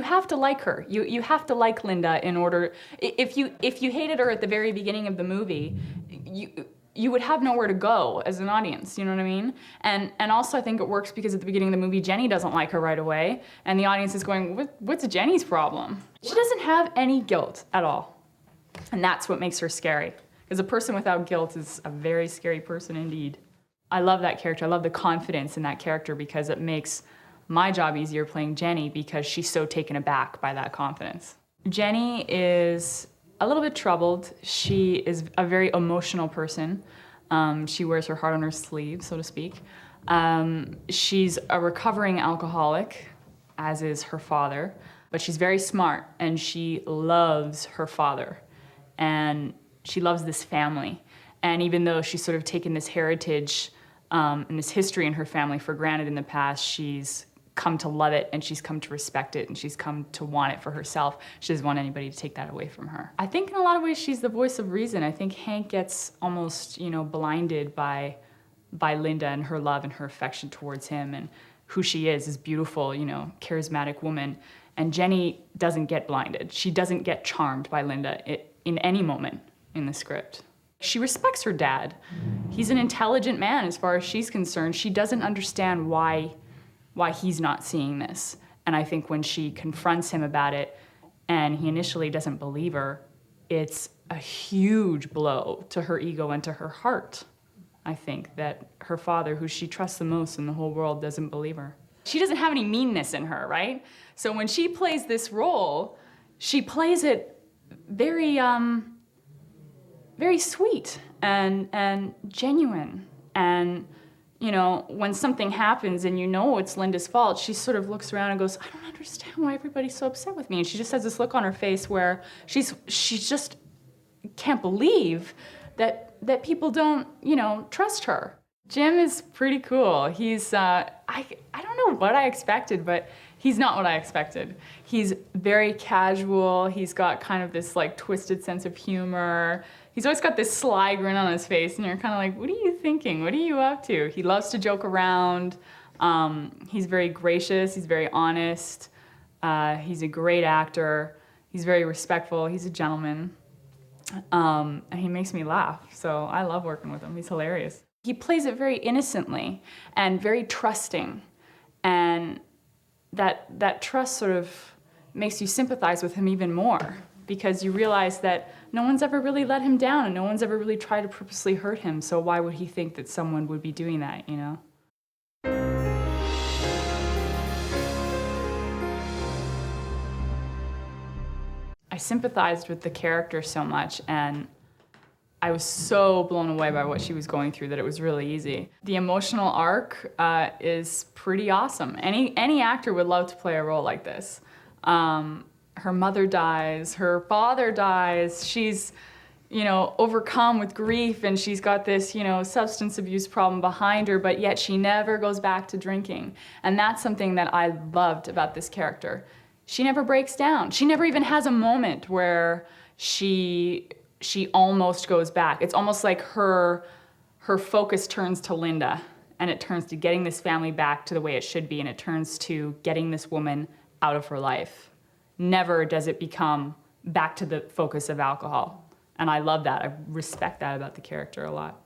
have to like her. You have to like Linda in order, if you hated her at the very beginning of the movie, you would have nowhere to go as an audience, you know what I mean? And also I think it works because at the beginning of the movie, Jenny doesn't like her right away, and the audience is going, what's Jenny's problem? She doesn't have any guilt at all. And that's what makes her scary. Because a person without guilt is a very scary person indeed. I love that character. I love the confidence in that character because it makes my job easier playing Jenny because she's so taken aback by that confidence. Jenny is a little bit troubled. She is a very emotional person. She wears her heart on her sleeve, so to speak. She's a recovering alcoholic, as is her father, but she's very smart and she loves her father. And she loves this family. And even though she's sort of taken this heritage and this history in her family for granted in the past, she's come to love it and she's come to respect it and she's come to want it for herself. She doesn't want anybody to take that away from her. I think in a lot of ways she's the voice of reason. I think Hank gets almost, blinded by Linda and her love and her affection towards him and who she is, this beautiful, charismatic woman. And Jenny doesn't get blinded. She doesn't get charmed by Linda in any moment in the script. She respects her dad. He's an intelligent man as far as she's concerned. She doesn't understand why he's not seeing this. And I think when she confronts him about it and he initially doesn't believe her, it's a huge blow to her ego and to her heart. I think that her father, who she trusts the most in the whole world, doesn't believe her. She doesn't have any meanness in her, right? So when she plays this role, she plays it very, very sweet and genuine. And when something happens and it's Linda's fault, she sort of looks around and goes, I don't understand why everybody's so upset with me. And she just has this look on her face where she just can't believe that people don't, trust her. Jim is pretty cool. He's, I don't know what I expected, but he's not what I expected. He's very casual. He's got kind of this twisted sense of humor. He's always got this sly grin on his face, and you're kind of like, what are you thinking? What are you up to? He loves to joke around. He's very gracious. He's very honest. He's a great actor. He's very respectful. He's a gentleman. And he makes me laugh, so I love working with him. He's hilarious. He plays it very innocently and very trusting, and that trust sort of makes you sympathize with him even more because you realize that no one's ever really let him down and no one's ever really tried to purposely hurt him, so why would he think that someone would be doing that, I sympathized with the character so much, and I was so blown away by what she was going through that it was really easy. The emotional arc is pretty awesome. Any actor would love to play a role like this. Her mother dies, her father dies, she's overcome with grief, and she's got this substance abuse problem behind her, but yet she never goes back to drinking. And that's something that I loved about this character. She never breaks down. She never even has a moment where she almost goes back. It's almost like her focus turns to Linda, and it turns to getting this family back to the way it should be, and it turns to getting this woman out of her life. Never does it become back to the focus of alcohol. And I love that. I respect that about the character a lot.